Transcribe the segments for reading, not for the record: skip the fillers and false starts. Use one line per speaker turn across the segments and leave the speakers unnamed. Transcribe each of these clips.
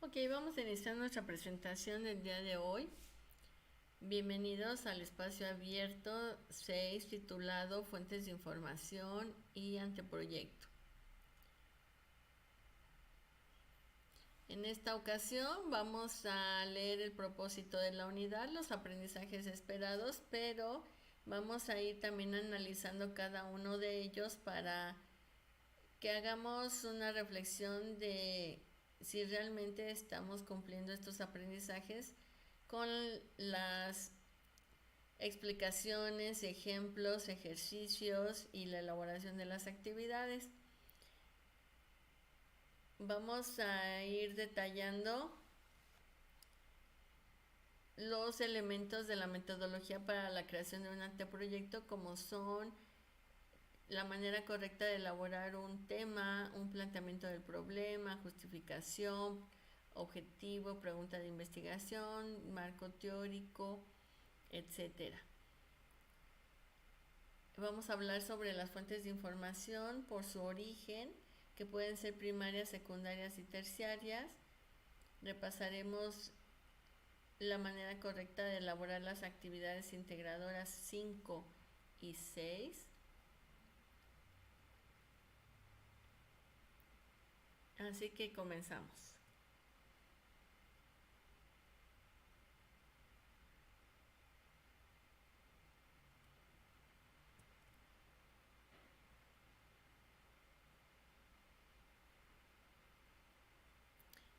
Ok, vamos a iniciar nuestra presentación del día de hoy. Bienvenidos al espacio abierto 6 titulado Fuentes de Información y Anteproyecto. En esta ocasión vamos a leer el propósito de la unidad, los aprendizajes esperados, pero vamos a ir también analizando cada uno de ellos para que hagamos una reflexión de si realmente estamos cumpliendo estos aprendizajes con las explicaciones, ejemplos, ejercicios y la elaboración de las actividades. Vamos a ir detallando los elementos de la metodología para la creación de un anteproyecto, como son la manera correcta de elaborar un tema, un planteamiento del problema, justificación, objetivo, pregunta de investigación, marco teórico, etcétera. Vamos a hablar sobre las fuentes de información por su origen, que pueden ser primarias, secundarias y terciarias. Repasaremos la manera correcta de elaborar las actividades integradoras 5 y 6. Así que comenzamos.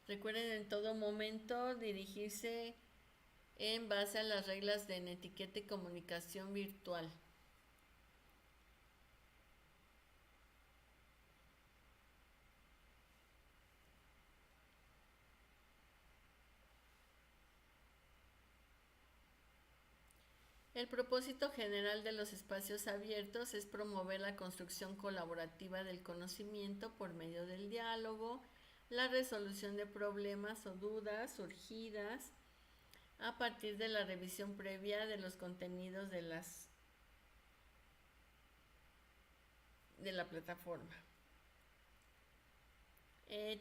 Recuerden en todo momento dirigirse en base a las reglas de etiqueta y comunicación virtual. El propósito general de los espacios abiertos es promover la construcción colaborativa del conocimiento por medio del diálogo, la resolución de problemas o dudas surgidas a partir de la revisión previa de los contenidos de la plataforma.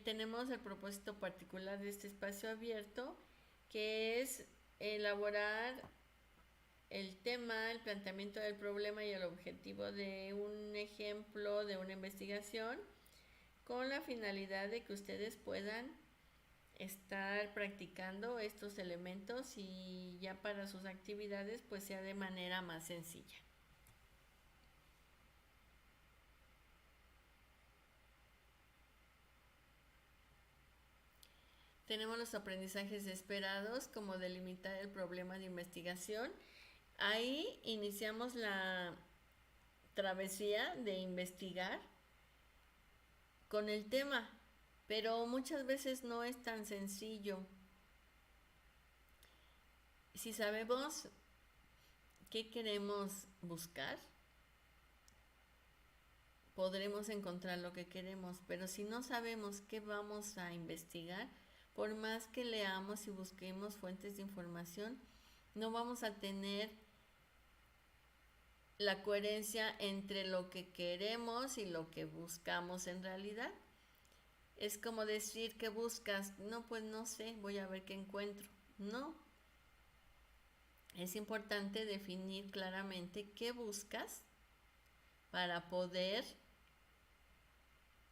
Tenemos el propósito particular de este espacio abierto, que es elaborar el tema, el planteamiento del problema y el objetivo de un ejemplo de una investigación, con la finalidad de que ustedes puedan estar practicando estos elementos y ya para sus actividades pues sea de manera más sencilla. Tenemos los aprendizajes esperados, como delimitar el problema de investigación. Ahí iniciamos la travesía de investigar con el tema, pero muchas veces no es tan sencillo. Si sabemos qué queremos buscar, podremos encontrar lo que queremos, pero si no sabemos qué vamos a investigar, por más que leamos y busquemos fuentes de información, no vamos a tener la coherencia entre lo que queremos y lo que buscamos en realidad. Es como decir que buscas, no, pues no sé, voy a ver qué encuentro. No. Es importante definir claramente qué buscas para poder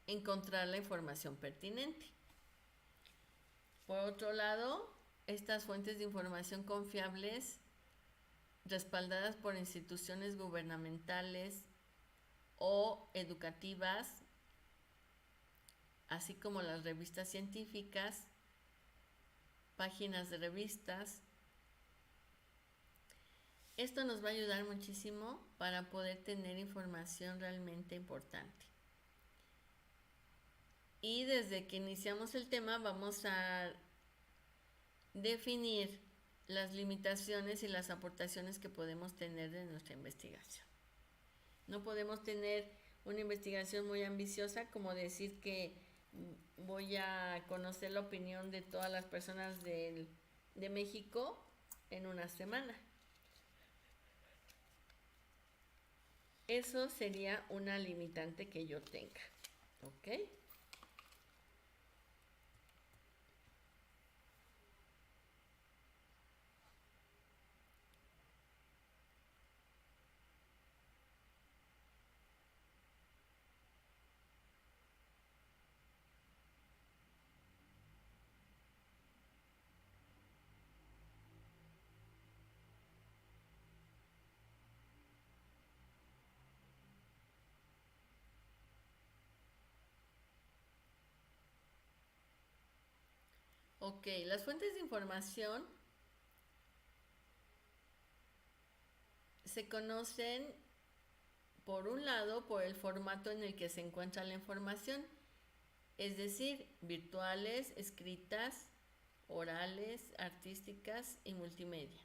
encontrar la información pertinente. Por otro lado, estas fuentes de información confiables, respaldadas por instituciones gubernamentales o educativas, así como las revistas científicas, páginas de revistas. Esto nos va a ayudar muchísimo para poder tener información realmente importante. Y desde que iniciamos el tema vamos a definir las limitaciones y las aportaciones que podemos tener de nuestra investigación. No podemos tener una investigación muy ambiciosa como decir que voy a conocer la opinión de todas las personas de México en una semana. Eso sería una limitante que yo tenga, ¿ok? Ok, las fuentes de información se conocen, por un lado, por el formato en el que se encuentra la información, es decir, virtuales, escritas, orales, artísticas y multimedia.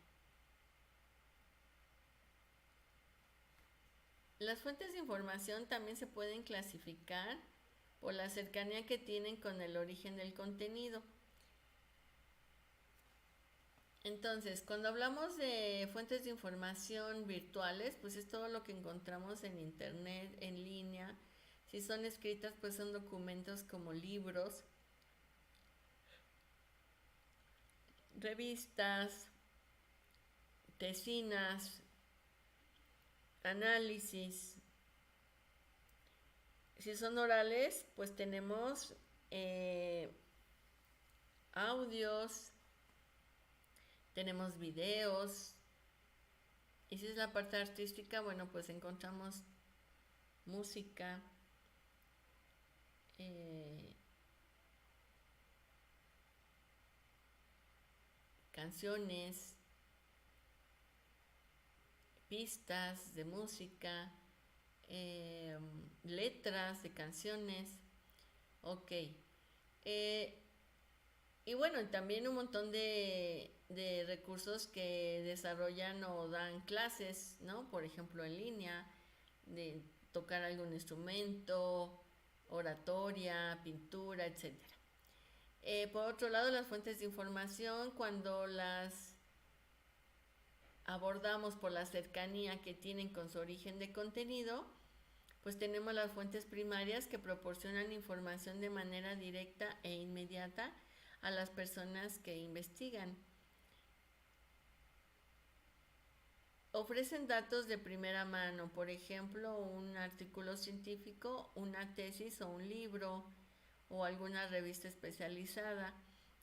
Las fuentes de información también se pueden clasificar por la cercanía que tienen con el origen del contenido. Entonces, cuando hablamos de fuentes de información virtuales, pues es todo lo que encontramos en internet, en línea. Si son escritas, pues son documentos como libros, revistas, tesinas, análisis. Si son orales, pues tenemos audios, tenemos videos. Y si es la parte artística, bueno, pues encontramos música, canciones, pistas de música, letras de canciones. Ok. Y bueno, también un montón de recursos que desarrollan o dan clases, ¿no? Por ejemplo, en línea, de tocar algún instrumento, oratoria, pintura, etcétera. Por otro lado, las fuentes de información, cuando las abordamos por la cercanía que tienen con su origen de contenido, pues tenemos las fuentes primarias que proporcionan información de manera directa e inmediata a las personas que investigan. Ofrecen datos de primera mano, por ejemplo, un artículo científico, una tesis o un libro o alguna revista especializada,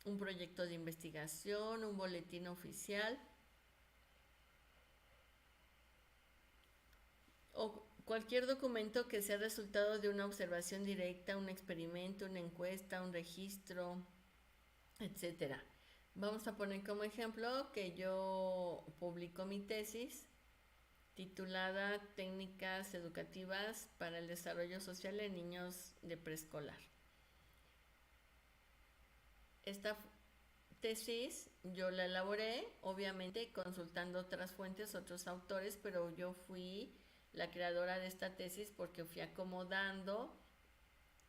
un proyecto de investigación, un boletín oficial o cualquier documento que sea resultado de una observación directa, un experimento, una encuesta, un registro, etcétera. Vamos a poner como ejemplo que yo publico mi tesis titulada Técnicas educativas para el desarrollo social en niños de preescolar. Esta tesis yo la elaboré, obviamente consultando otras fuentes, otros autores, pero yo fui la creadora de esta tesis porque fui acomodando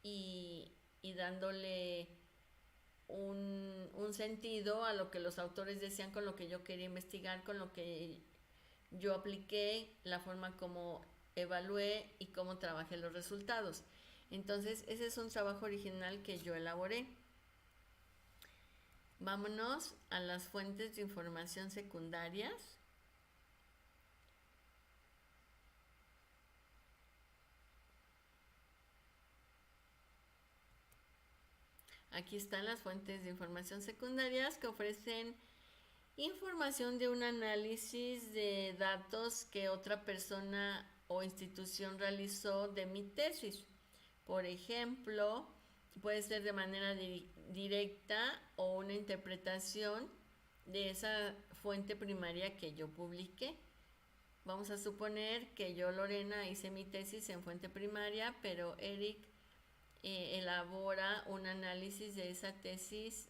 y dándole un sentido a lo que los autores decían, con lo que yo quería investigar, con lo que yo apliqué, la forma como evalué y cómo trabajé los resultados. Entonces, ese es un trabajo original que yo elaboré. Vámonos a las fuentes de información secundarias. Aquí están las fuentes de información secundarias que ofrecen información de un análisis de datos que otra persona o institución realizó de mi tesis. Por ejemplo, puede ser de manera directa o una interpretación de esa fuente primaria que yo publiqué. Vamos a suponer que yo, Lorena, hice mi tesis en fuente primaria, pero Eric elabora un análisis de esa tesis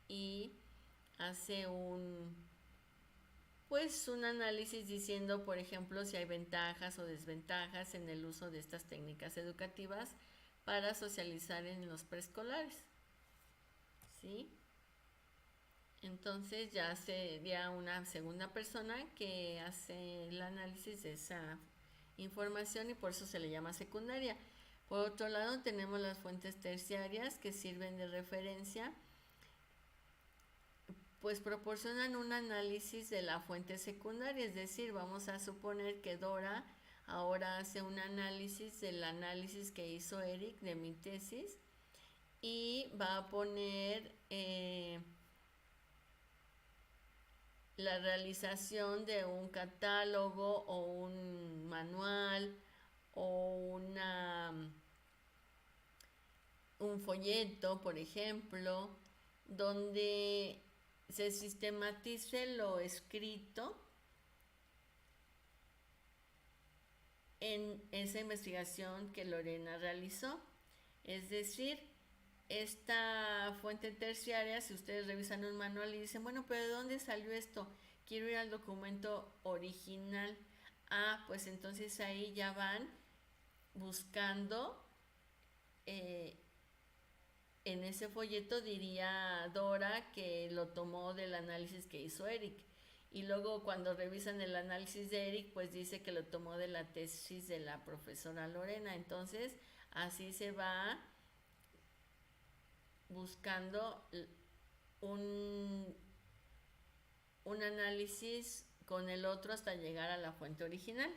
y hace un análisis diciendo, por ejemplo, si hay ventajas o desventajas en el uso de estas técnicas educativas para socializar en los preescolares. ¿Sí? Entonces ya sería una segunda persona que hace el análisis de esa información y por eso se le llama secundaria. Por otro lado, tenemos las fuentes terciarias que sirven de referencia, pues proporcionan un análisis de la fuente secundaria, es decir, vamos a suponer que Dora ahora hace un análisis del análisis que hizo Eric de mi tesis y va a poner la realización de un catálogo o un manual o un folleto, por ejemplo, donde se sistematice lo escrito en esa investigación que Lorena realizó. Es decir, esta fuente terciaria, si ustedes revisan un manual y dicen, bueno, pero ¿de dónde salió esto? Quiero ir al documento original. Ah, pues entonces ahí ya van buscando, en ese folleto diría Dora que lo tomó del análisis que hizo Eric. Y luego cuando revisan el análisis de Eric, pues dice que lo tomó de la tesis de la profesora Lorena. Entonces, así se va buscando un, un análisis con el otro hasta llegar a la fuente original.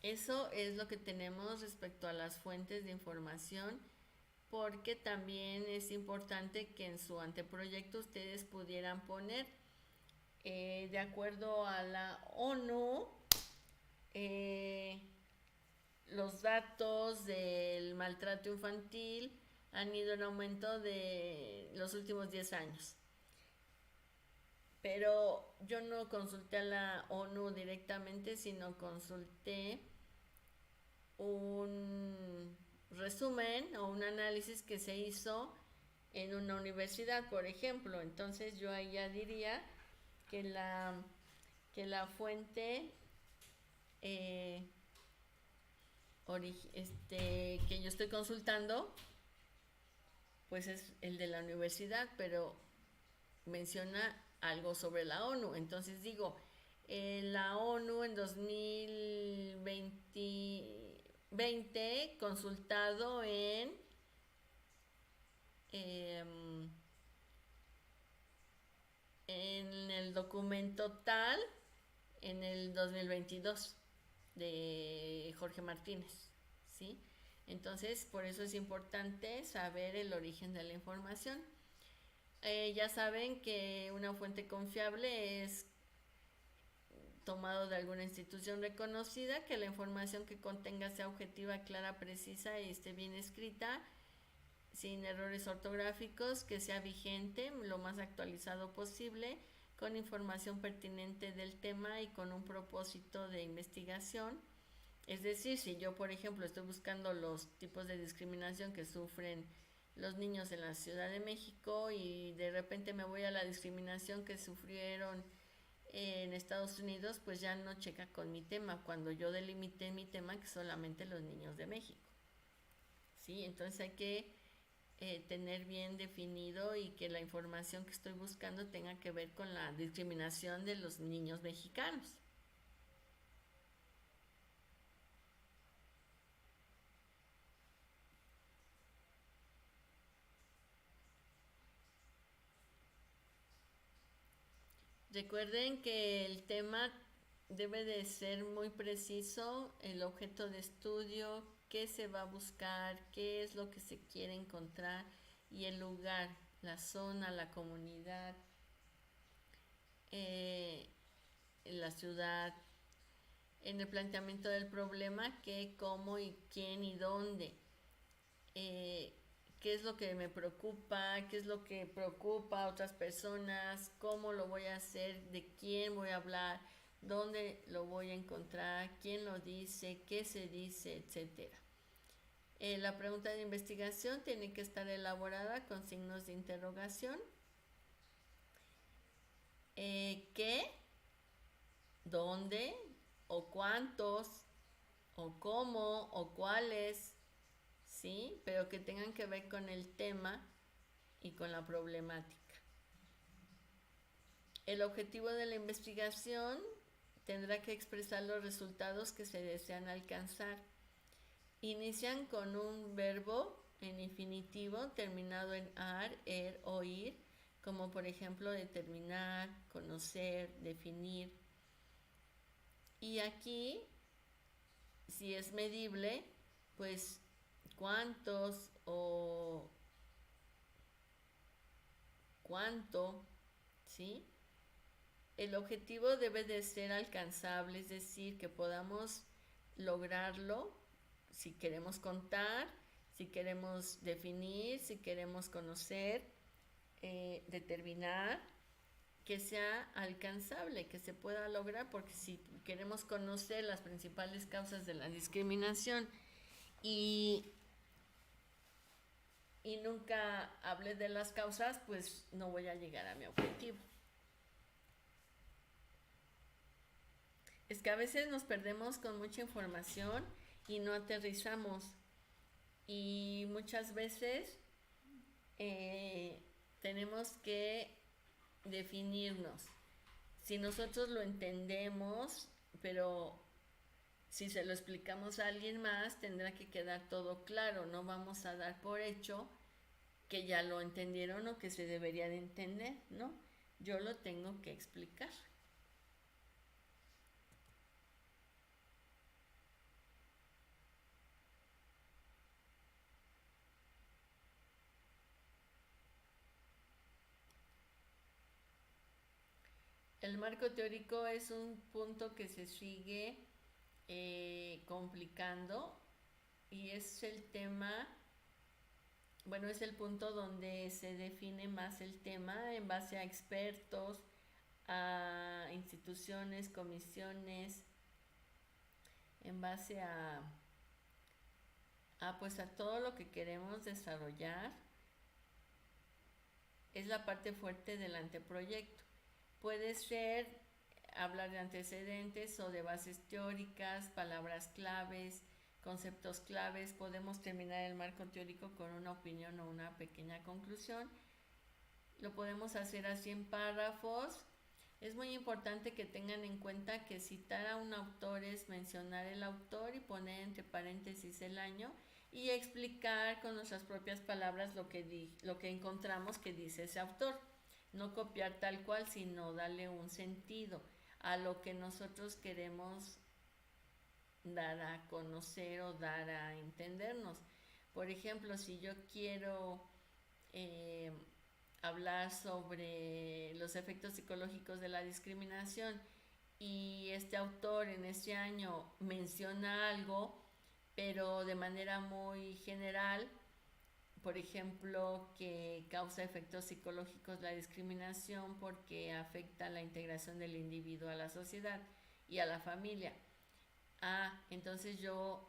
Eso es lo que tenemos respecto a las fuentes de información, porque también es importante que en su anteproyecto ustedes pudieran poner, de acuerdo a la ONU, los datos del maltrato infantil han ido en aumento de los últimos 10 años. Pero yo no consulté a la ONU directamente, sino consulté un resumen o un análisis que se hizo en una universidad, por ejemplo. Entonces yo ahí ya diría que la fuente que yo estoy consultando pues es el de la universidad, pero menciona algo sobre la ONU. Entonces digo, la ONU en 2020 consultado en el documento tal en el 2022 de Jorge Martínez, ¿sí? Entonces, por eso es importante saber el origen de la información. Ya saben que una fuente confiable es tomado de alguna institución reconocida, que la información que contenga sea objetiva, clara, precisa y esté bien escrita, sin errores ortográficos, que sea vigente, lo más actualizado posible, con información pertinente del tema y con un propósito de investigación. Es decir, si yo, por ejemplo, estoy buscando los tipos de discriminación que sufren los niños en la Ciudad de México y de repente me voy a la discriminación que sufrieron en Estados Unidos, pues ya no checa con mi tema, cuando yo delimité mi tema que solamente los niños de México. ¿Sí? Entonces hay que tener bien definido y que la información que estoy buscando tenga que ver con la discriminación de los niños mexicanos. Recuerden que el tema debe de ser muy preciso, el objeto de estudio, qué se va a buscar, qué es lo que se quiere encontrar y el lugar, la zona, la comunidad, la ciudad. En el planteamiento del problema, qué, cómo y quién y dónde. Qué es lo que me preocupa, qué es lo que preocupa a otras personas, cómo lo voy a hacer, de quién voy a hablar, dónde lo voy a encontrar, quién lo dice, qué se dice, etc. La pregunta de investigación tiene que estar elaborada con signos de interrogación. ¿Qué? ¿Dónde? ¿O cuántos? ¿O cómo? ¿O cuáles? ¿Sí? Pero que tengan que ver con el tema y con la problemática. El objetivo de la investigación tendrá que expresar los resultados que se desean alcanzar. Inician con un verbo en infinitivo terminado en ar, er o ir, como por ejemplo determinar, conocer, definir. Y aquí, si es medible, pues cuántos o cuánto, ¿sí? El objetivo debe de ser alcanzable, es decir, que podamos lograrlo si queremos contar, si queremos definir, si queremos conocer, determinar que sea alcanzable, que se pueda lograr, porque si queremos conocer las principales causas de la discriminación y, y nunca hablé de las causas, pues no voy a llegar a mi objetivo. Es que a veces nos perdemos con mucha información y no aterrizamos. Y muchas veces tenemos que definirnos. Si nosotros lo entendemos, pero si se lo explicamos a alguien más, tendrá que quedar todo claro. No vamos a dar por hecho que ya lo entendieron o que se debería de entender, ¿no? Yo lo tengo que explicar. El marco teórico es un punto que se sigue complicando y es el tema, bueno, es el punto donde se define más el tema en base a expertos, a instituciones, comisiones, en base pues a todo lo que queremos desarrollar. Es la parte fuerte del anteproyecto. Puede ser hablar de antecedentes o de bases teóricas, palabras claves, conceptos claves. Podemos terminar el marco teórico con una opinión o una pequeña conclusión. Lo podemos hacer así en párrafos. Es muy importante que tengan en cuenta que citar a un autor es mencionar el autor y poner entre paréntesis el año y explicar con nuestras propias palabras lo que encontramos que dice ese autor. No copiar tal cual, sino darle un sentido a lo que nosotros queremos dar a conocer o dar a entendernos. Por ejemplo, si yo quiero hablar sobre los efectos psicológicos de la discriminación y este autor en este año menciona algo, pero de manera muy general, por ejemplo, que causa efectos psicológicos la discriminación porque afecta la integración del individuo a la sociedad y a la familia. Entonces yo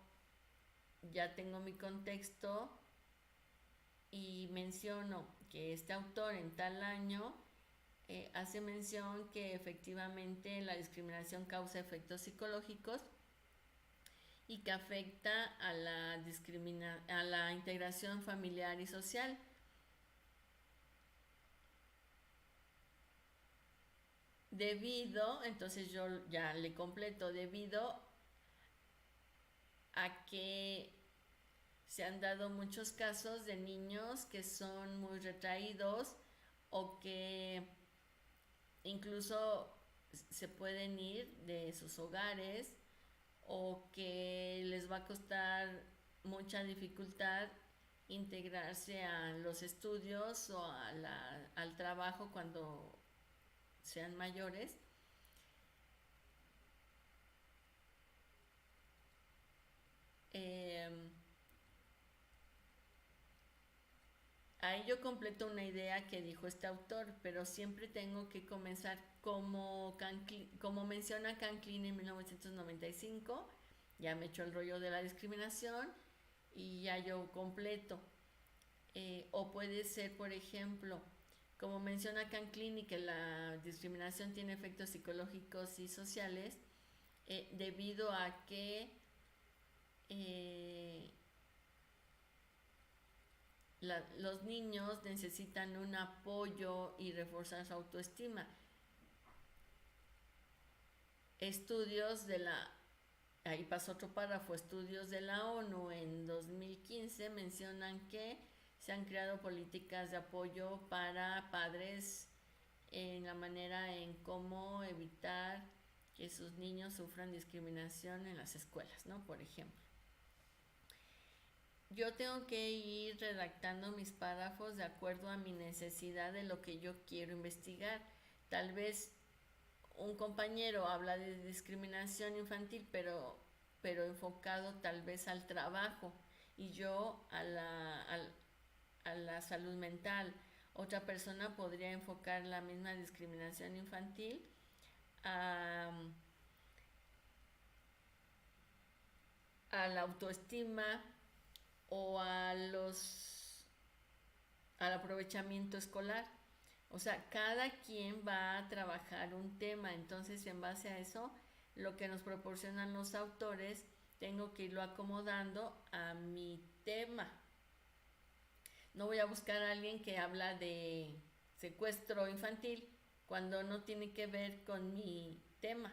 ya tengo mi contexto y menciono que este autor en tal año hace mención que efectivamente la discriminación causa efectos psicológicos y que afecta a la integración familiar y social. Entonces yo ya le completo, debido a que se han dado muchos casos de niños que son muy retraídos o que incluso se pueden ir de sus hogares o que les va a costar mucha dificultad integrarse a los estudios o al trabajo cuando sean mayores. Ahí yo completo una idea que dijo este autor, pero siempre tengo que comenzar como menciona Canclin en 1995, ya me echo el rollo de la discriminación y ya yo completo. O puede ser, por ejemplo, como menciona Canclin y que la discriminación tiene efectos psicológicos y sociales, debido a que los niños necesitan un apoyo y reforzar su autoestima. Ahí pasa otro párrafo, estudios de la ONU en 2015 mencionan que se han creado políticas de apoyo para padres en la manera en cómo evitar que sus niños sufran discriminación en las escuelas, ¿no? Por ejemplo. Yo tengo que ir redactando mis párrafos de acuerdo a mi necesidad de lo que yo quiero investigar. Tal vez un compañero habla de discriminación infantil, pero enfocado tal vez al trabajo y yo a la salud mental, Otra persona podría enfocar la misma discriminación infantil a, a la autoestima o al aprovechamiento escolar. O sea, cada quien va a trabajar un tema, entonces en base a eso, lo que nos proporcionan los autores, tengo que irlo acomodando a mi tema. No voy a buscar a alguien que habla de secuestro infantil cuando no tiene que ver con mi tema,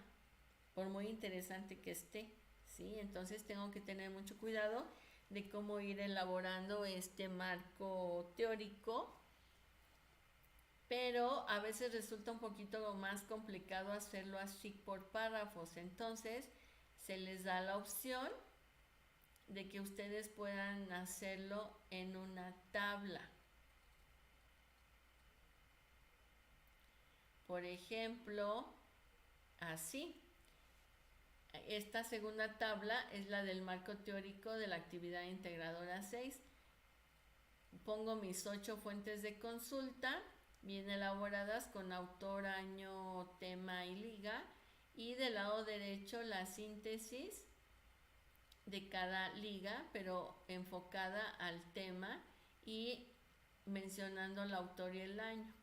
por muy interesante que esté, ¿sí? Entonces tengo que tener mucho cuidado de cómo ir elaborando este marco teórico, pero a veces resulta un poquito más complicado hacerlo así por párrafos. Entonces se les da la opción de que ustedes puedan hacerlo en una tabla. Por ejemplo, así. Esta segunda tabla es la del marco teórico de la actividad integradora 6. Pongo mis 8 fuentes de consulta, bien elaboradas con autor, año, tema y liga. Y del lado derecho la síntesis de cada liga, pero enfocada al tema y mencionando el autor y el año.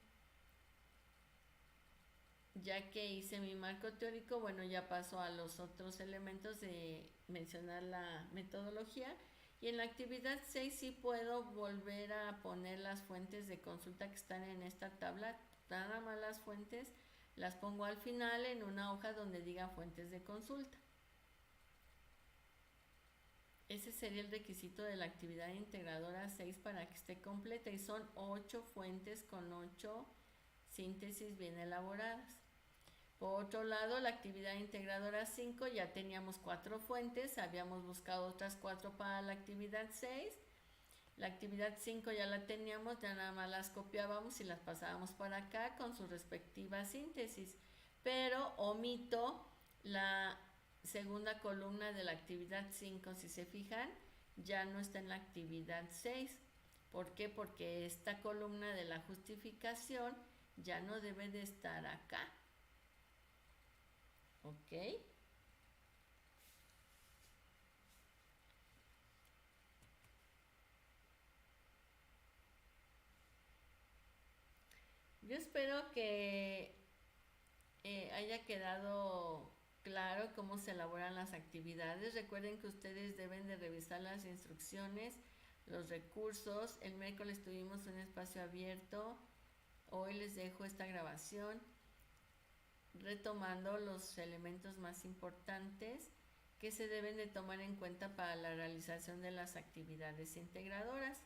Ya que hice mi marco teórico, bueno, ya paso a los otros elementos de mencionar la metodología. Y en la actividad 6 sí puedo volver a poner las fuentes de consulta que están en esta tabla. Nada más las fuentes las pongo al final en una hoja donde diga fuentes de consulta. Ese sería el requisito de la actividad integradora 6 para que esté completa, y son 8 fuentes con 8 síntesis bien elaboradas. Por otro lado, la actividad integradora 5 ya teníamos 4 fuentes, habíamos buscado otras 4 para la actividad 6. La actividad 5 ya la teníamos, ya nada más las copiábamos y las pasábamos para acá con su respectiva síntesis. Pero omito la segunda columna de la actividad 5, si se fijan, ya no está en la actividad 6. ¿Por qué? Porque esta columna de la justificación ya no debe de estar acá. ¿Ok? Yo espero que haya quedado claro cómo se elaboran las actividades. Recuerden que ustedes deben de revisar las instrucciones, los recursos. El miércoles tuvimos un espacio abierto. Hoy les dejo esta grabación retomando los elementos más importantes que se deben de tomar en cuenta para la realización de las actividades integradoras.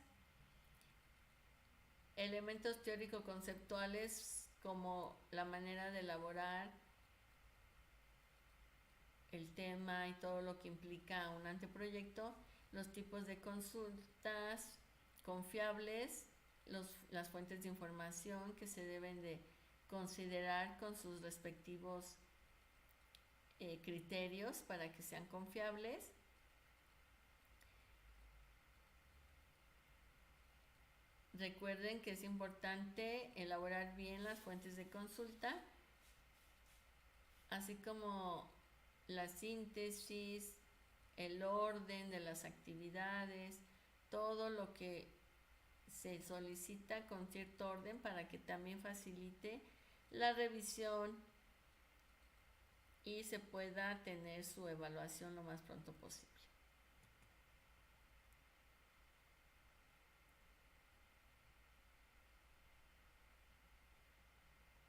Elementos teórico-conceptuales como la manera de elaborar el tema y todo lo que implica un anteproyecto, los tipos de consultas confiables, las fuentes de información que se deben de considerar con sus respectivos criterios para que sean confiables. Recuerden que es importante elaborar bien las fuentes de consulta, así como la síntesis, el orden de las actividades, todo lo que se solicita con cierto orden para que también facilite la revisión y se pueda tener su evaluación lo más pronto posible.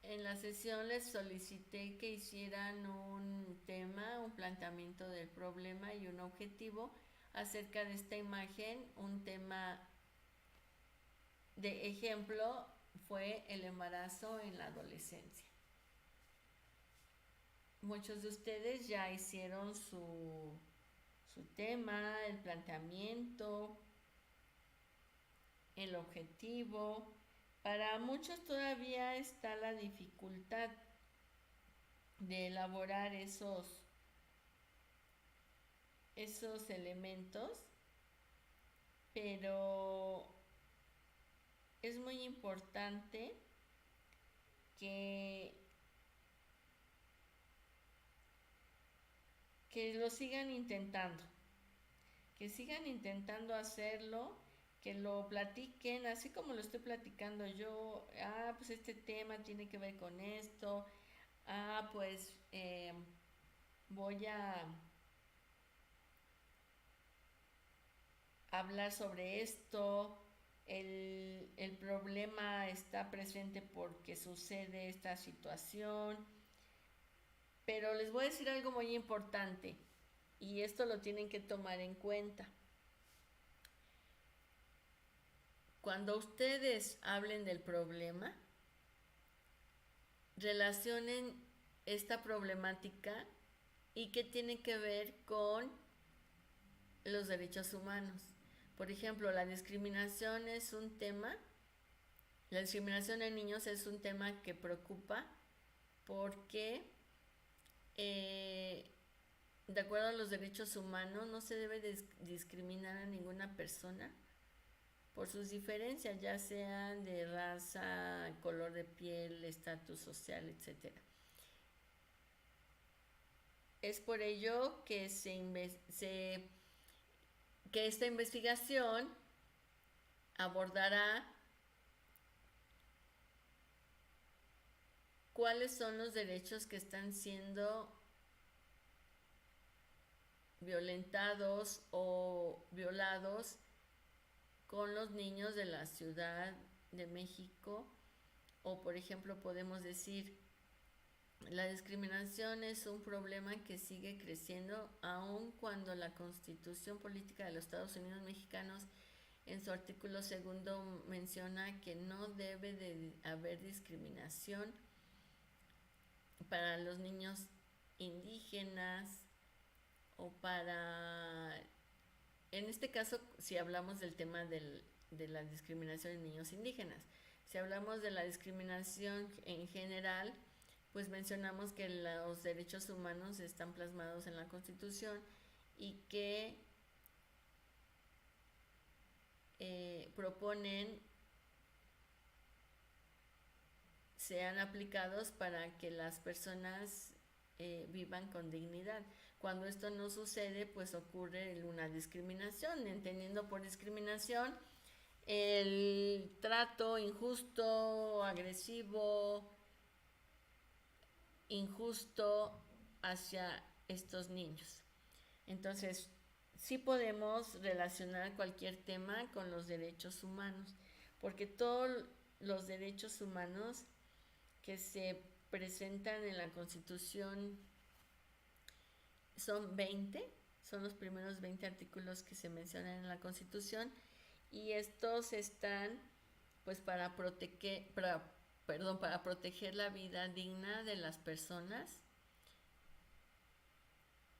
En la sesión les solicité que hicieran un tema, un planteamiento del problema y un objetivo acerca de esta imagen. Un tema de ejemplo fue el embarazo en la adolescencia. Muchos de ustedes ya hicieron su tema, el planteamiento, el objetivo. Para muchos todavía está la dificultad de elaborar esos elementos, pero es muy importante que, que lo sigan intentando, que sigan intentando hacerlo, que lo platiquen, así como lo estoy platicando yo. Pues este tema tiene que ver con esto. Pues voy a hablar sobre esto. El problema está presente porque sucede esta situación. Pero les voy a decir algo muy importante, y esto lo tienen que tomar en cuenta. Cuando ustedes hablen del problema, relacionen esta problemática y qué tiene que ver con los derechos humanos. Por ejemplo, la discriminación en niños es un tema que preocupa porque de acuerdo a los derechos humanos no se debe discriminar a ninguna persona por sus diferencias, ya sean de raza, color de piel, estatus social, etc. Es por ello que que esta investigación abordará cuáles son los derechos que están siendo violentados o violados con los niños de la Ciudad de México. O por ejemplo podemos decir, la discriminación es un problema que sigue creciendo aun cuando la Constitución Política de los Estados Unidos Mexicanos en su artículo 2 menciona que no debe de haber discriminación para los niños indígenas o para, en este caso, si hablamos del tema de la discriminación en niños indígenas. Si hablamos de la discriminación en general, pues mencionamos que los derechos humanos están plasmados en la Constitución y que proponen sean aplicados para que las personas vivan con dignidad. Cuando esto no sucede, pues ocurre una discriminación, entendiendo por discriminación el trato injusto, agresivo, injusto hacia estos niños. Entonces, sí podemos relacionar cualquier tema con los derechos humanos, porque todos los derechos humanos que se presentan en la Constitución son 20, son los primeros 20 artículos que se mencionan en la Constitución, y estos están pues para proteger la vida digna de las personas,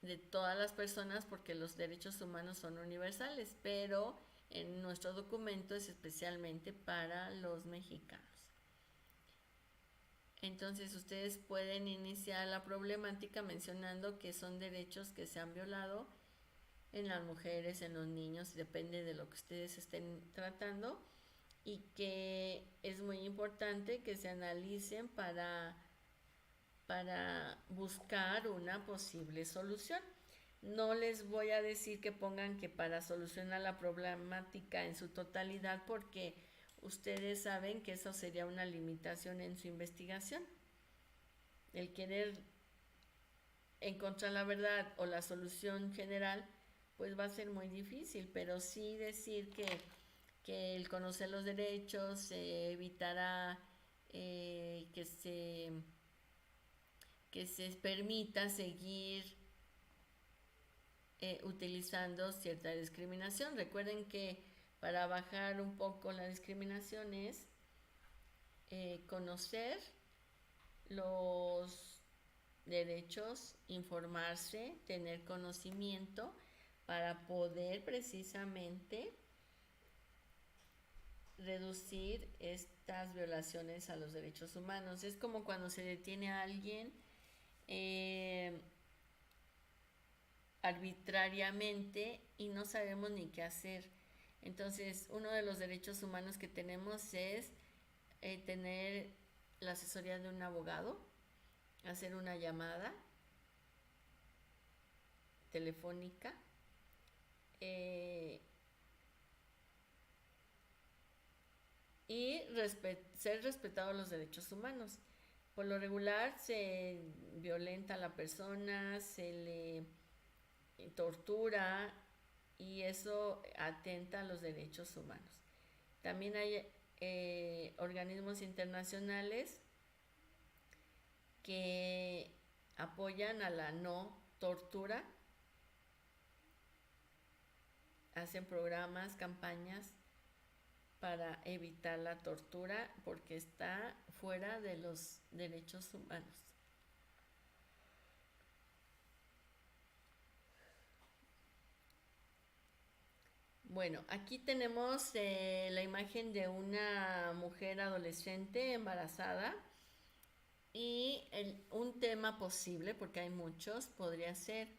de todas las personas, porque los derechos humanos son universales, pero en nuestro documento es especialmente para los mexicanos. Entonces ustedes pueden iniciar la problemática mencionando que son derechos que se han violado en las mujeres, en los niños, depende de lo que ustedes estén tratando, y que es muy importante que se analicen para buscar una posible solución. No les voy a decir que pongan que para solucionar la problemática en su totalidad, porque ustedes saben que eso sería una limitación en su investigación. El querer encontrar la verdad o la solución general, pues va a ser muy difícil, pero sí decir que el conocer los derechos evitará que se permita seguir utilizando cierta discriminación. Recuerden que para bajar un poco la discriminación es conocer los derechos, informarse, tener conocimiento para poder precisamente reducir estas violaciones a los derechos humanos. Es como cuando se detiene a alguien arbitrariamente y no sabemos ni qué hacer. Entonces, uno de los derechos humanos que tenemos es tener la asesoría de un abogado, hacer una llamada telefónica, y ser respetados los derechos humanos. Por lo regular se violenta a la persona, se le tortura y eso atenta a los derechos humanos. También hay organismos internacionales que apoyan a la no tortura, hacen programas, campañas para evitar la tortura porque está fuera de los derechos humanos. Bueno, aquí tenemos la imagen de una mujer adolescente embarazada y un tema posible, porque hay muchos, podría ser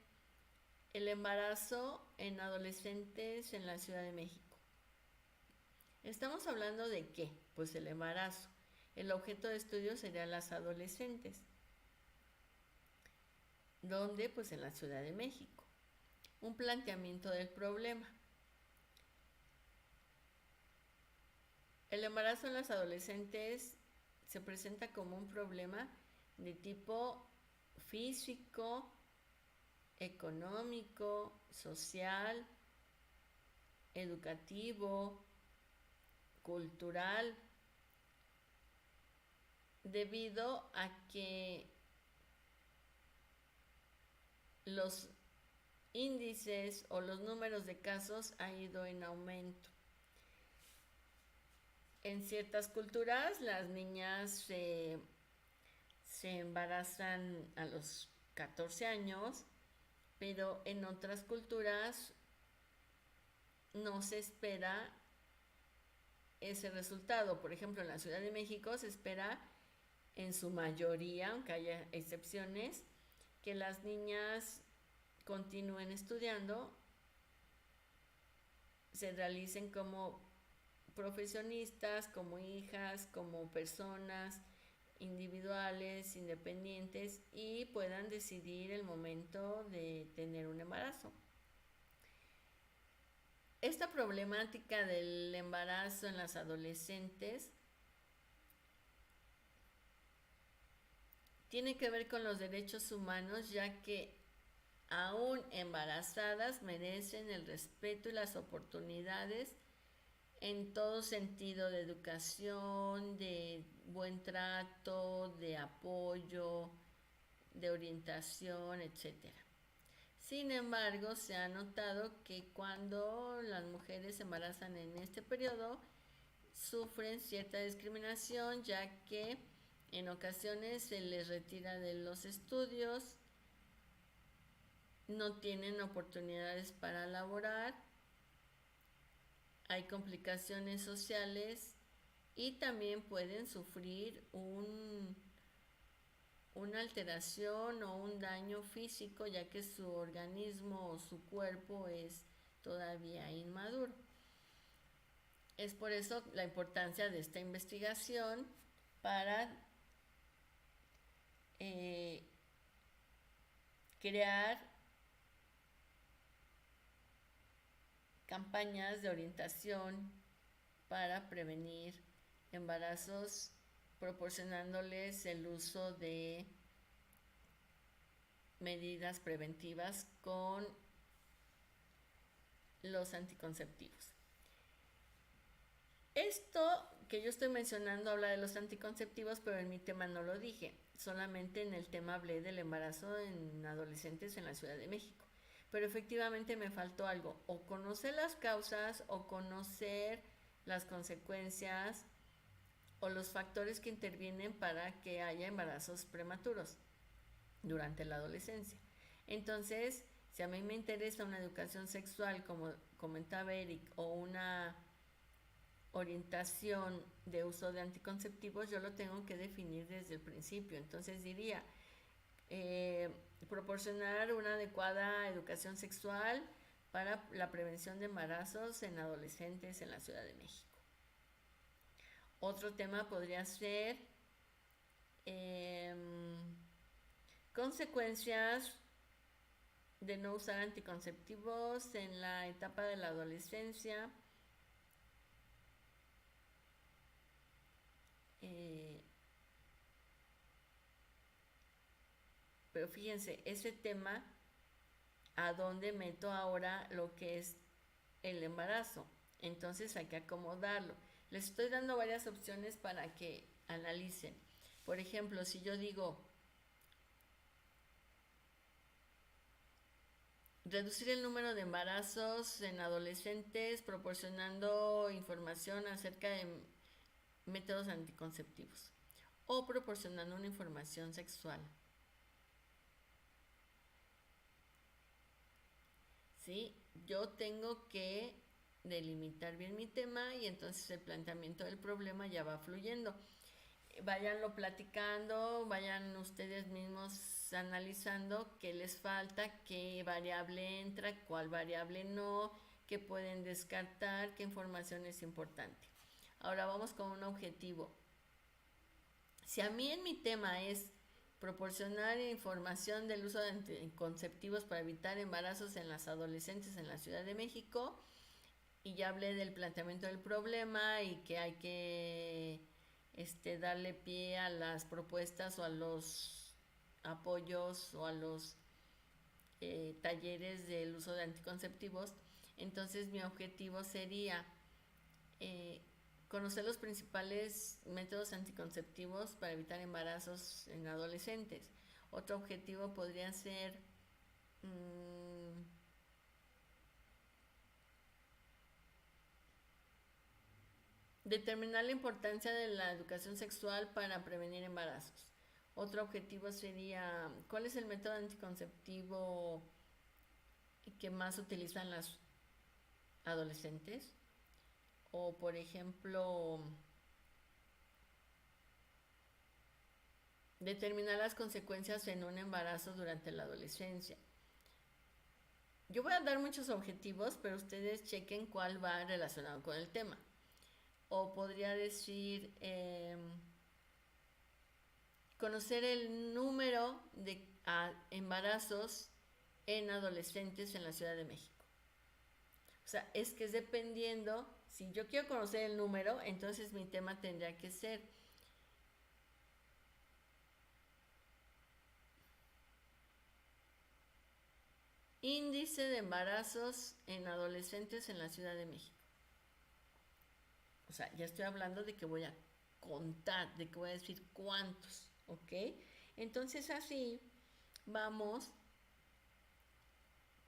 el embarazo en adolescentes en la Ciudad de México. ¿Estamos hablando de qué? Pues el embarazo. El objeto de estudio serían las adolescentes. ¿Dónde? Pues en la Ciudad de México. Un planteamiento del problema. El embarazo en las adolescentes se presenta como un problema de tipo físico, económico, social, educativo, cultural, debido a que los índices o los números de casos han ido en aumento. En ciertas culturas las niñas se embarazan a los 14 años, pero en otras culturas no se espera ese resultado. Por ejemplo, en la Ciudad de México se espera en su mayoría, aunque haya excepciones, que las niñas continúen estudiando, se realicen como profesionistas, como hijas, como personas individuales, independientes y puedan decidir el momento de tener un embarazo. Esta problemática del embarazo en las adolescentes tiene que ver con los derechos humanos, ya que aún embarazadas merecen el respeto y las oportunidades en todo sentido, de educación, de buen trato, de apoyo, de orientación, etc. Sin embargo, se ha notado que cuando las mujeres se embarazan en este periodo, sufren cierta discriminación, ya que en ocasiones se les retira de los estudios, no tienen oportunidades para laborar, hay complicaciones sociales y también pueden sufrir una alteración o un daño físico, ya que su organismo o su cuerpo es todavía inmaduro. Es por eso la importancia de esta investigación para crear campañas de orientación para prevenir embarazos, proporcionándoles el uso de medidas preventivas con los anticonceptivos. Esto que yo estoy mencionando habla de los anticonceptivos, pero en mi tema no lo dije. Solamente en el tema hablé del embarazo en adolescentes en la Ciudad de México. Pero efectivamente me faltó algo, o conocer las causas o conocer las consecuencias o los factores que intervienen para que haya embarazos prematuros durante la adolescencia. Entonces, si a mí me interesa una educación sexual, como comentaba Eric, o una orientación de uso de anticonceptivos, yo lo tengo que definir desde el principio. Entonces diría, proporcionar una adecuada educación sexual para la prevención de embarazos en adolescentes en la Ciudad de México. Otro tema podría ser consecuencias de no usar anticonceptivos en la etapa de la adolescencia. Pero fíjense, ese tema, ¿a dónde meto ahora lo que es el embarazo? Entonces hay que acomodarlo. Les estoy dando varias opciones para que analicen. Por ejemplo, si yo digo reducir el número de embarazos en adolescentes proporcionando información acerca de métodos anticonceptivos o proporcionando una información sexual. ¿Sí? Yo tengo que delimitar bien mi tema y entonces el planteamiento del problema ya va fluyendo. Váyanlo platicando, vayan ustedes mismos analizando qué les falta, qué variable entra, cuál variable no, qué pueden descartar, qué información es importante. Ahora vamos con un objetivo. Si a mí en mi tema es proporcionar información del uso de anticonceptivos para evitar embarazos en las adolescentes en la Ciudad de México, y ya hablé del planteamiento del problema y que hay que darle pie a las propuestas o a los apoyos o a los talleres del uso de anticonceptivos. Entonces mi objetivo sería conocer los principales métodos anticonceptivos para evitar embarazos en adolescentes. Otro objetivo podría ser determinar la importancia de la educación sexual para prevenir embarazos. Otro objetivo sería, ¿cuál es el método anticonceptivo que más utilizan las adolescentes? O, por ejemplo, determinar las consecuencias en un embarazo durante la adolescencia. Yo voy a dar muchos objetivos, pero ustedes chequen cuál va relacionado con el tema. O podría decir conocer el número de embarazos en adolescentes en la Ciudad de México. O sea, es que es dependiendo, si yo quiero conocer el número, entonces mi tema tendría que ser índice de embarazos en adolescentes en la Ciudad de México. O sea, ya estoy hablando de que voy a contar, de que voy a decir cuántos, ¿ok? Entonces así vamos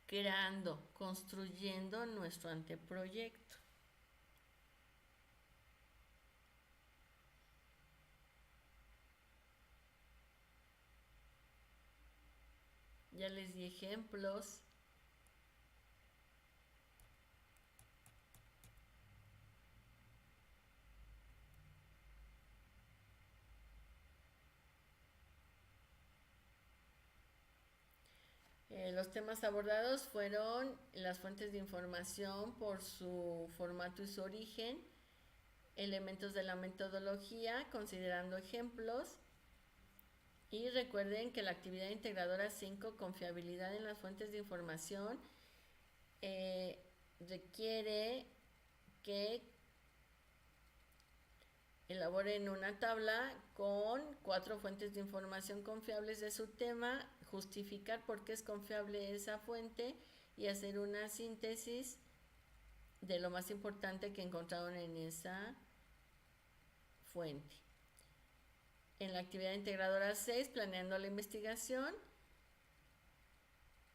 creando, construyendo nuestro anteproyecto. Ya les di ejemplos. Los temas abordados fueron las fuentes de información por su formato y su origen, elementos de la metodología, considerando ejemplos, y recuerden que la actividad integradora 5, confiabilidad en las fuentes de información, requiere que elaboren una tabla con 4 fuentes de información confiables de su tema, justificar por qué es confiable esa fuente y hacer una síntesis de lo más importante que encontraron en esa fuente. En la actividad integradora 6, planeando la investigación,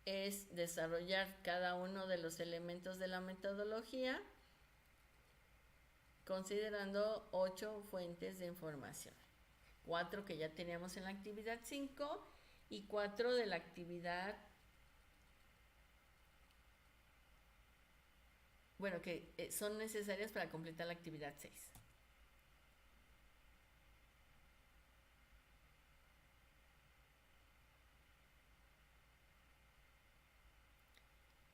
es desarrollar cada uno de los elementos de la metodología considerando 8 fuentes de información. 4 que ya teníamos en la actividad 5 y 4 de la actividad, bueno, que son necesarias para completar la actividad 6.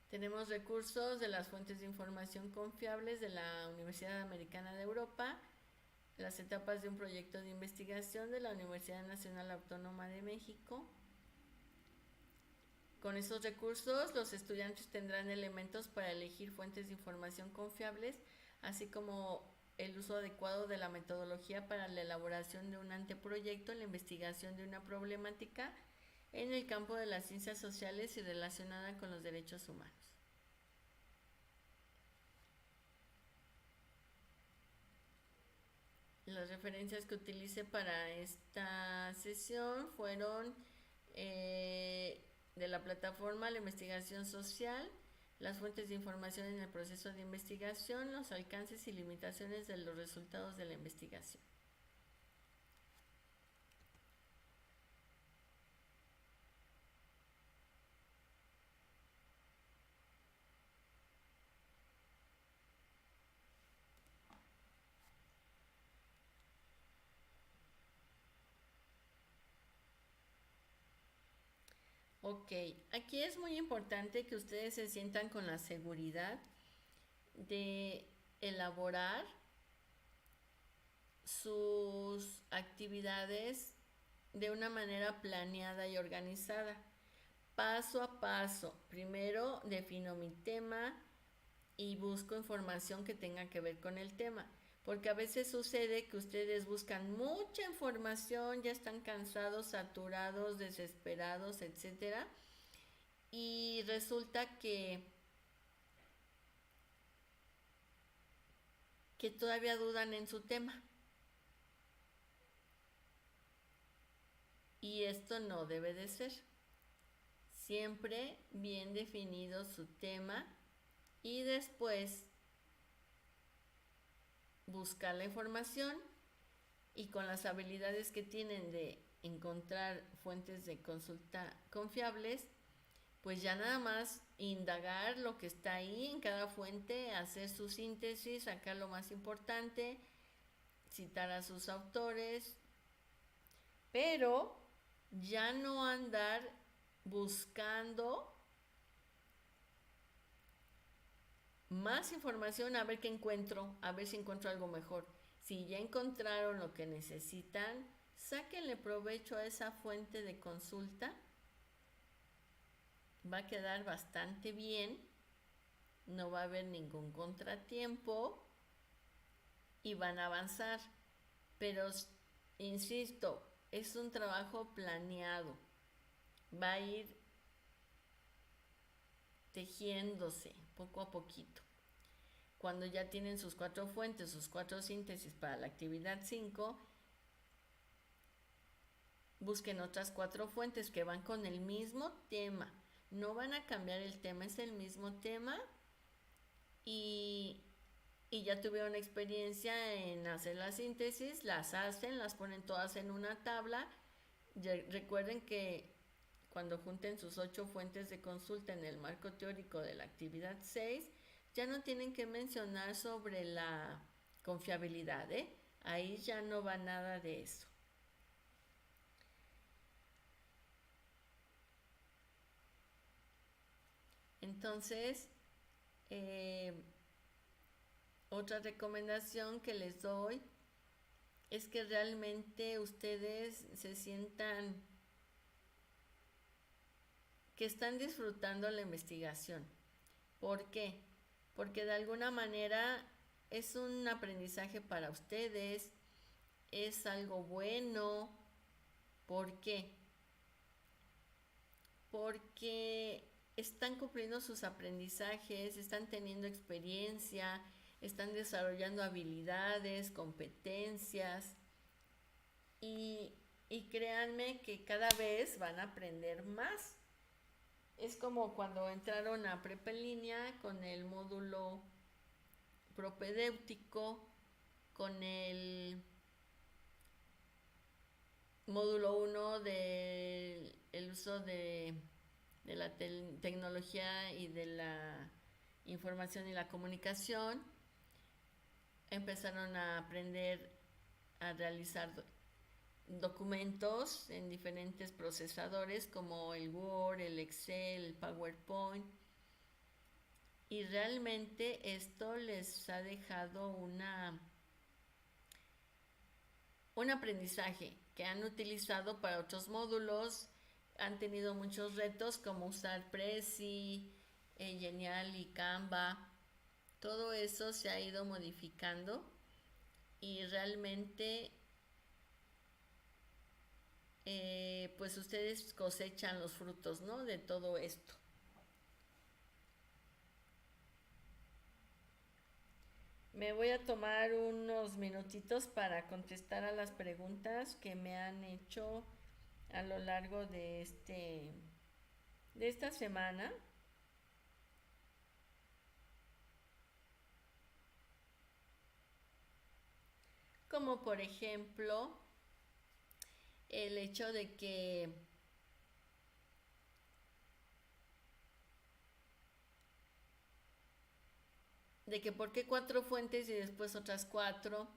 Tenemos recursos de las fuentes de información confiables de la Universidad Americana de Europa, las etapas de un proyecto de investigación de la Universidad Nacional Autónoma de México. Con esos recursos, los estudiantes tendrán elementos para elegir fuentes de información confiables, así como el uso adecuado de la metodología para la elaboración de un anteproyecto en la investigación de una problemática en el campo de las ciencias sociales y relacionada con los derechos humanos. Las referencias que utilicé para esta sesión fueron de la plataforma La Investigación Social, las fuentes de información en el proceso de investigación, los alcances y limitaciones de los resultados de la investigación. Ok, aquí es muy importante que ustedes se sientan con la seguridad de elaborar sus actividades de una manera planeada y organizada, paso a paso. Primero defino mi tema y busco información que tenga que ver con el tema, porque a veces sucede que ustedes buscan mucha información, ya están cansados, saturados, desesperados, etcétera, y resulta que todavía dudan en su tema. Y esto no debe de ser. Siempre bien definido su tema y después buscar la información, y con las habilidades que tienen de encontrar fuentes de consulta confiables, pues ya nada más indagar lo que está ahí en cada fuente, hacer su síntesis, sacar lo más importante, citar a sus autores, pero ya no andar buscando más información a ver qué encuentro, a ver si encuentro algo mejor. Si ya encontraron lo que necesitan, sáquenle provecho a esa fuente de consulta. Va a quedar bastante bien, no va a haber ningún contratiempo y van a avanzar. Pero, insisto, es un trabajo planeado. Va a ir tejiéndose poco a poquito. Cuando ya tienen sus 4 fuentes, sus 4 síntesis para la actividad 5, busquen otras 4 fuentes que van con el mismo tema. No van a cambiar el tema, es el mismo tema, y ya tuvieron experiencia en hacer la síntesis, las hacen, las ponen todas en una tabla. Recuerden que cuando junten sus 8 fuentes de consulta en el marco teórico de la actividad 6, ya no tienen que mencionar sobre la confiabilidad, ¿eh? Ahí ya no va nada de eso. Entonces, otra recomendación que les doy es que realmente ustedes se sientan que están disfrutando la investigación. ¿Por qué? Porque de alguna manera es un aprendizaje para ustedes, es algo bueno. ¿Por qué? Porque están cumpliendo sus aprendizajes, están teniendo experiencia, están desarrollando habilidades, competencias, y créanme que cada vez van a aprender más. Es como cuando entraron a prepa en línea con el módulo propedéutico, con el módulo 1 del uso de la tecnología y de la información y la comunicación. Empezaron a aprender a realizar documentos en diferentes procesadores como el Word, el Excel, el PowerPoint. y realmente esto les ha dejado un aprendizaje que han utilizado para otros módulos. Han tenido muchos retos como usar Prezi, Genial y Canva. Todo eso se ha ido modificando y realmente pues ustedes cosechan los frutos, ¿no? De todo esto. Me voy a tomar unos minutitos para contestar a las preguntas que me han hecho a lo largo de esta semana. Como por ejemplo el hecho de que por qué 4 fuentes y después otras 4,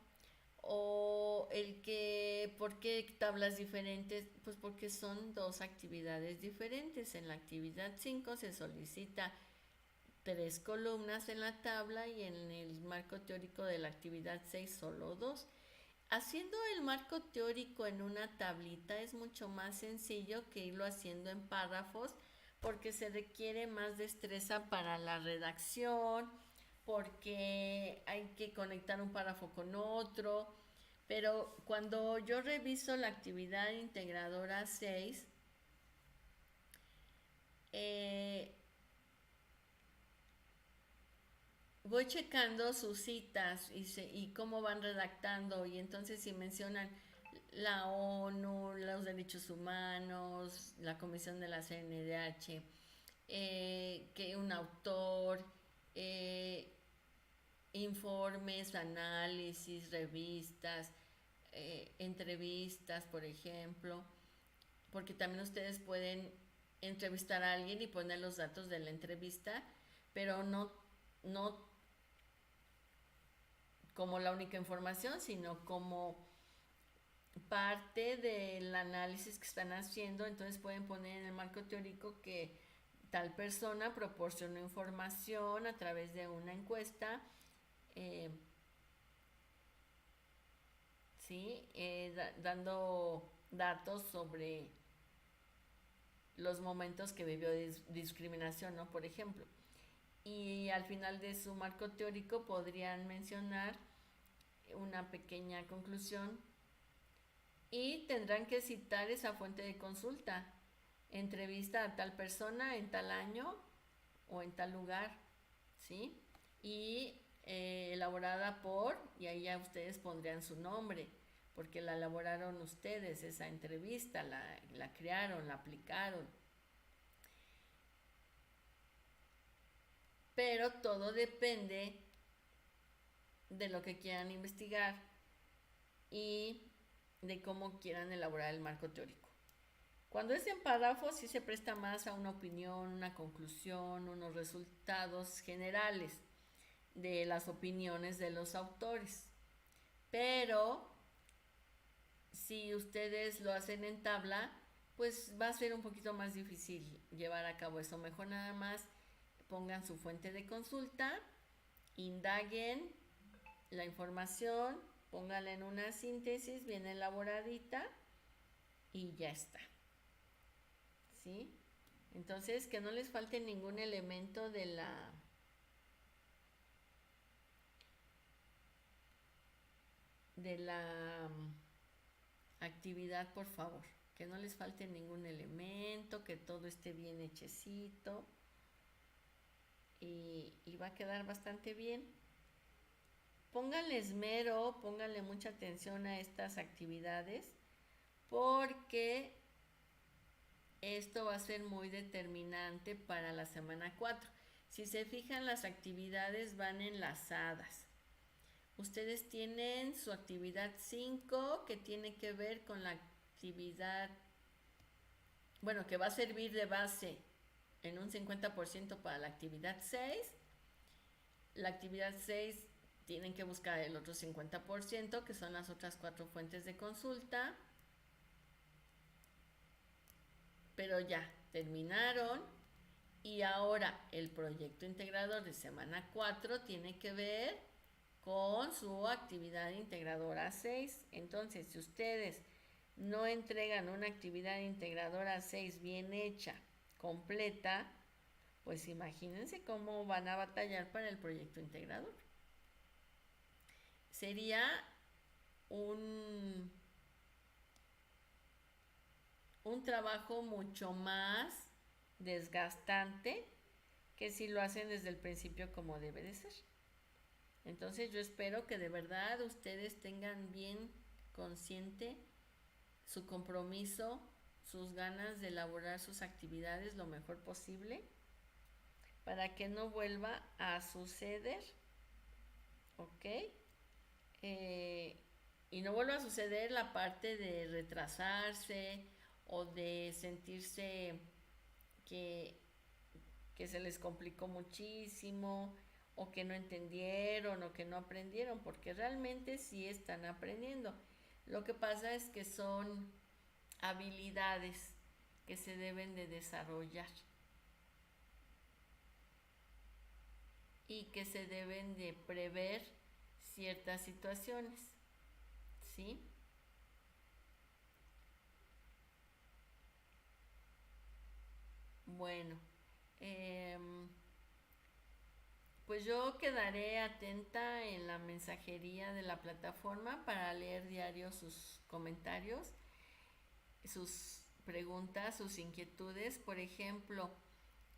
o el que por qué tablas diferentes, pues porque son 2 actividades diferentes. En la actividad 5 se solicita 3 columnas en la tabla y en el marco teórico de la actividad 6 solo 2. Haciendo el marco teórico en una tablita es mucho más sencillo que irlo haciendo en párrafos, porque se requiere más destreza para la redacción, porque hay que conectar un párrafo con otro. Pero cuando yo reviso la actividad integradora 6, voy checando sus citas y cómo van redactando, y entonces si mencionan la ONU, los derechos humanos, la Comisión de la CNDH, que un autor, eh, informes, análisis, revistas, entrevistas, por ejemplo, porque también ustedes pueden entrevistar a alguien y poner los datos de la entrevista, pero no como la única información, sino como parte del análisis que están haciendo. Entonces pueden poner en el marco teórico que tal persona proporcionó información a través de una encuesta, eh, ¿sí? Dando datos sobre los momentos que vivió discriminación, ¿no? Por ejemplo. Y al final de su marco teórico podrían mencionar una pequeña conclusión y tendrán que citar esa fuente de consulta. Entrevista a tal persona en tal año o en tal lugar, ¿sí? Y elaborada por, y ahí ya ustedes pondrían su nombre, porque la elaboraron ustedes, esa entrevista, la crearon, la aplicaron. Pero todo depende de lo que quieran investigar y de cómo quieran elaborar el marco teórico. Cuando es en párrafos sí se presta más a una opinión, una conclusión, unos resultados generales de las opiniones de los autores. Pero si ustedes lo hacen en tabla, pues va a ser un poquito más difícil llevar a cabo eso. Mejor nada más pongan su fuente de consulta, indaguen la información, pónganla en una síntesis bien elaboradita y ya está. ¿Sí? Entonces, que no les falte ningún elemento de la actividad, por favor. Que no les falte ningún elemento, que todo esté bien hechecito y va a quedar bastante bien. Pónganle esmero, pónganle mucha atención a estas actividades, porque esto va a ser muy determinante para la semana 4. Si se fijan, las actividades van enlazadas. Ustedes tienen su actividad 5, que tiene que ver con la actividad, bueno, que va a servir de base en un 50% para la actividad 6. La actividad 6 tienen que buscar el otro 50%, que son las otras 4 fuentes de consulta. Pero ya terminaron Y ahora el proyecto integrador de semana 4 tiene que ver con su actividad integradora 6. Entonces, si ustedes no entregan una actividad integradora 6 bien hecha, completa, pues imagínense cómo van a batallar para el proyecto integrador. Sería un trabajo mucho más desgastante que si lo hacen desde el principio como debe de ser. Entonces yo espero que de verdad ustedes tengan bien consciente su compromiso, sus ganas de elaborar sus actividades lo mejor posible para que no vuelva a suceder, ¿ok? Y no vuelva a suceder la parte de retrasarse o de sentirse que, que se les complicó muchísimo o que no entendieron o que no aprendieron, porque realmente sí están aprendiendo. Lo que pasa es que son habilidades que se deben de desarrollar y que se deben de prever ciertas situaciones, ¿sí? Bueno, pues yo quedaré atenta en la mensajería de la plataforma para leer diario sus comentarios, sus preguntas, sus inquietudes. Por ejemplo,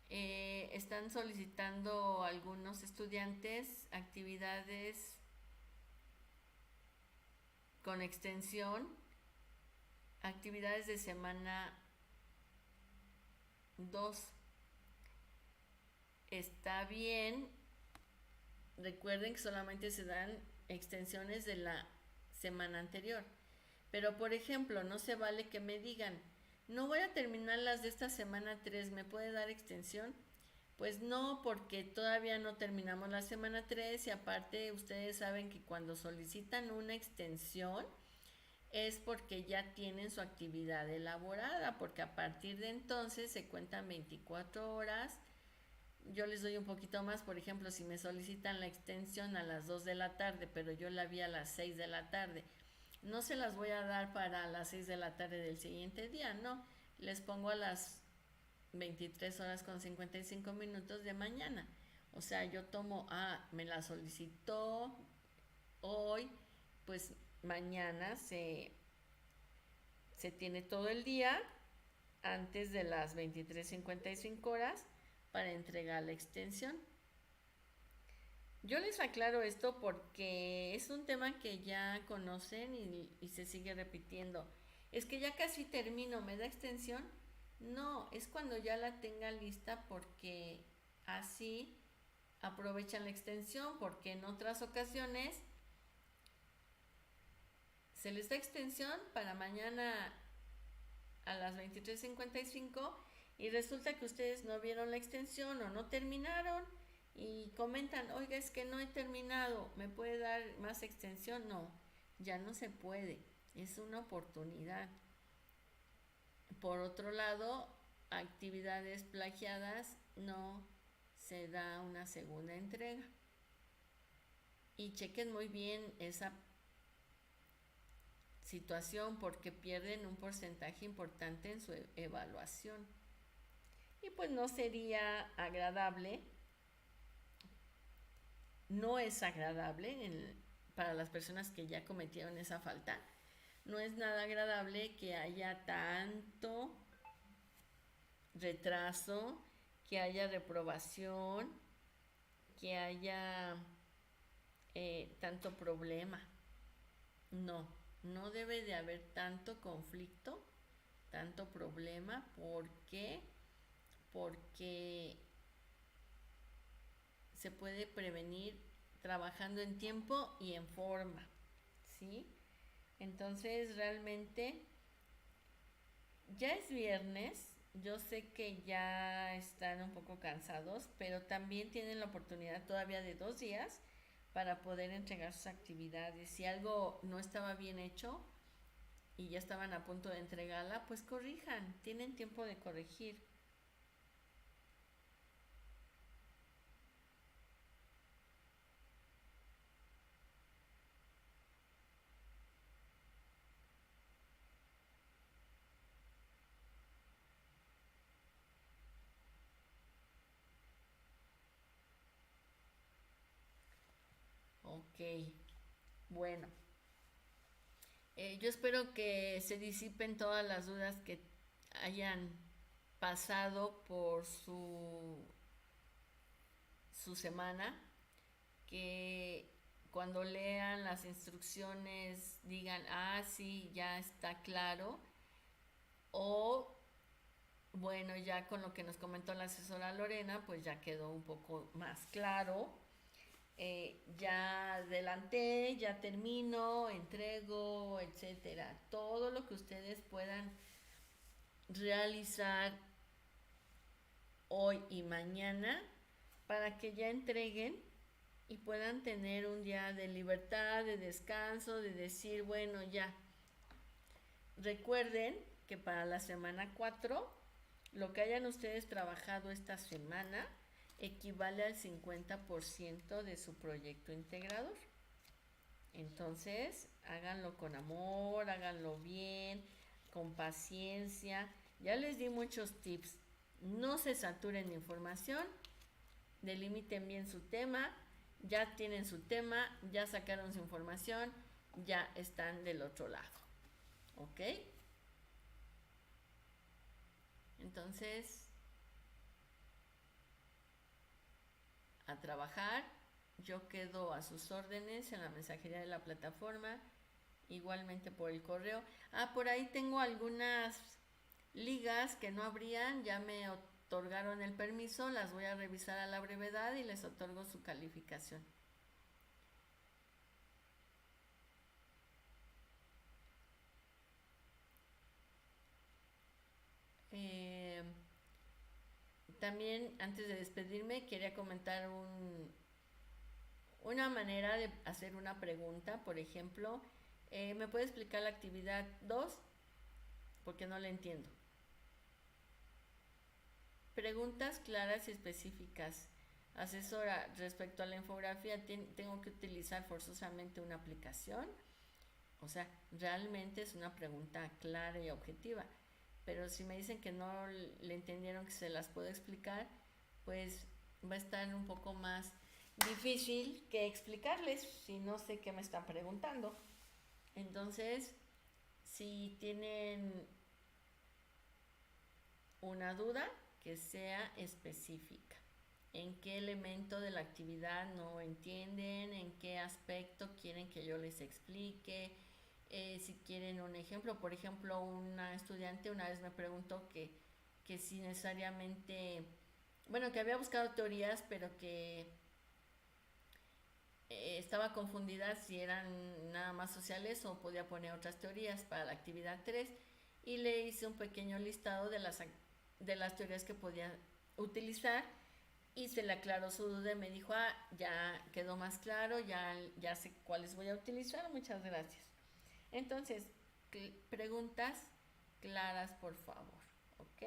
están solicitando algunos estudiantes actividades con extensión, actividades de semana 2. Está bien, recuerden que solamente se dan extensiones de la semana anterior. Pero por ejemplo, no se vale que me digan, no voy a terminar las de esta semana 3, ¿me puede dar extensión? Pues no, porque todavía no terminamos la semana 3 y aparte ustedes saben que cuando solicitan una extensión es porque ya tienen su actividad elaborada, porque a partir de entonces se cuentan 24 horas. Yo les doy un poquito más, por ejemplo, si me solicitan la extensión a las 2 de la tarde, pero yo la vi a las 6 de la tarde, no se las voy a dar para las 6 de la tarde del siguiente día, no, les pongo a las 23 horas con 55 minutos de mañana. O sea, yo tomo, me la solicitó hoy, pues mañana se tiene todo el día antes de las 23:55 horas para entregar la extensión. Yo les aclaro esto porque es un tema que ya conocen y se sigue repitiendo. Es que ya casi termino, ¿me da extensión? No, es cuando ya la tenga lista porque así aprovechan la extensión, porque en otras ocasiones se les da extensión para mañana a las 23:55 y resulta que ustedes no vieron la extensión o no terminaron y comentan, oiga, es que no he terminado, ¿me puede dar más extensión? No, ya no se puede, es una oportunidad. Por otro lado, actividades plagiadas no se da una segunda entrega. Y chequen muy bien esa situación porque pierden un porcentaje importante en su evaluación. Y pues no sería agradable, no es agradable para las personas que ya cometieron esa falta, no es nada agradable que haya tanto retraso, que haya reprobación, que haya tanto problema. No, no debe de haber tanto conflicto, tanto problema. ¿Por qué? Porque se puede prevenir trabajando en tiempo y en forma, ¿sí? Entonces realmente ya es viernes, yo sé que ya están un poco cansados, pero también tienen la oportunidad todavía de 2 días para poder entregar sus actividades. Si algo no estaba bien hecho y ya estaban a punto de entregarla, pues corrijan, tienen tiempo de corregir. Ok, bueno. Yo espero que se disipen todas las dudas que hayan pasado por su semana, que cuando lean las instrucciones digan, ah, sí, ya está claro, o bueno, ya con lo que nos comentó la asesora Lorena, pues ya quedó un poco más claro. Ya adelanté, ya termino, entrego, etcétera. Todo lo que ustedes puedan realizar hoy y mañana para que ya entreguen y puedan tener un día de libertad, de descanso, de decir, bueno, ya. Recuerden que para la semana 4, lo que hayan ustedes trabajado esta semana equivale al 50% de su proyecto integrador. Entonces, háganlo con amor, háganlo bien, con paciencia. Ya les di muchos tips. No se saturen de información, delimiten bien su tema, ya tienen su tema, ya sacaron su información, ya están del otro lado. ¿Ok? Entonces, a trabajar. Yo quedo a sus órdenes en la mensajería de la plataforma, igualmente por el correo. Ah, por ahí tengo algunas ligas que no abrían, ya me otorgaron el permiso, las voy a revisar a la brevedad y les otorgo su calificación. También antes de despedirme quería comentar una manera de hacer una pregunta. Por ejemplo, ¿me puede explicar la actividad 2? Porque no la entiendo. Preguntas claras y específicas. Asesora, respecto a la infografía, ¿tengo que utilizar forzosamente una aplicación? O sea, realmente es una pregunta clara y objetiva. Pero si me dicen que no le entendieron, que se las puedo explicar, pues va a estar un poco más difícil que explicarles si no sé qué me están preguntando. Entonces, si tienen una duda, que sea específica. ¿En qué elemento de la actividad no entienden? ¿En qué aspecto quieren que yo les explique? Si quieren un ejemplo, por ejemplo, una estudiante una vez me preguntó que si necesariamente, bueno, que había buscado teorías, pero que estaba confundida si eran nada más sociales o podía poner otras teorías para la actividad 3 y le hice un pequeño listado de las teorías que podía utilizar y se le aclaró su duda y me dijo, ah, ya quedó más claro, ya sé cuáles voy a utilizar, muchas gracias. Entonces, preguntas claras, por favor, ¿ok?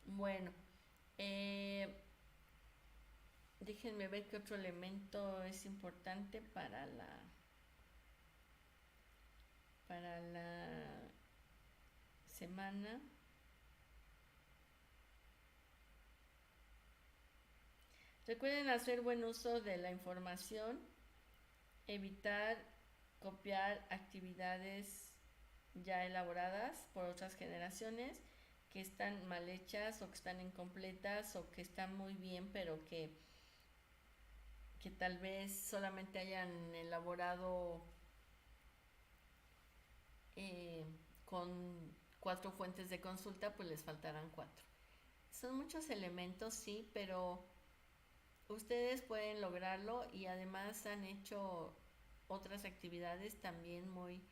Bueno, déjenme ver qué otro elemento es importante para la semana. Recuerden hacer buen uso de la información, evitar copiar actividades ya elaboradas por otras generaciones que están mal hechas o que están incompletas o que están muy bien pero que tal vez solamente hayan elaborado con 4 fuentes de consulta, pues les faltarán 4. Son muchos elementos, sí, pero ustedes pueden lograrlo y además han hecho otras actividades también muy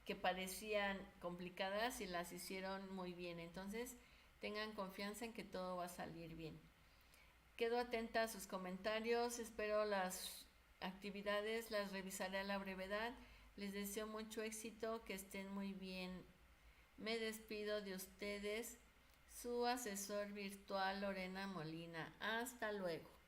que parecían complicadas y las hicieron muy bien. Entonces, tengan confianza en que todo va a salir bien. Quedo atenta a sus comentarios, espero las actividades, las revisaré a la brevedad. Les deseo mucho éxito, que estén muy bien. Me despido de ustedes, su asesor virtual Lorena Molina. Hasta luego.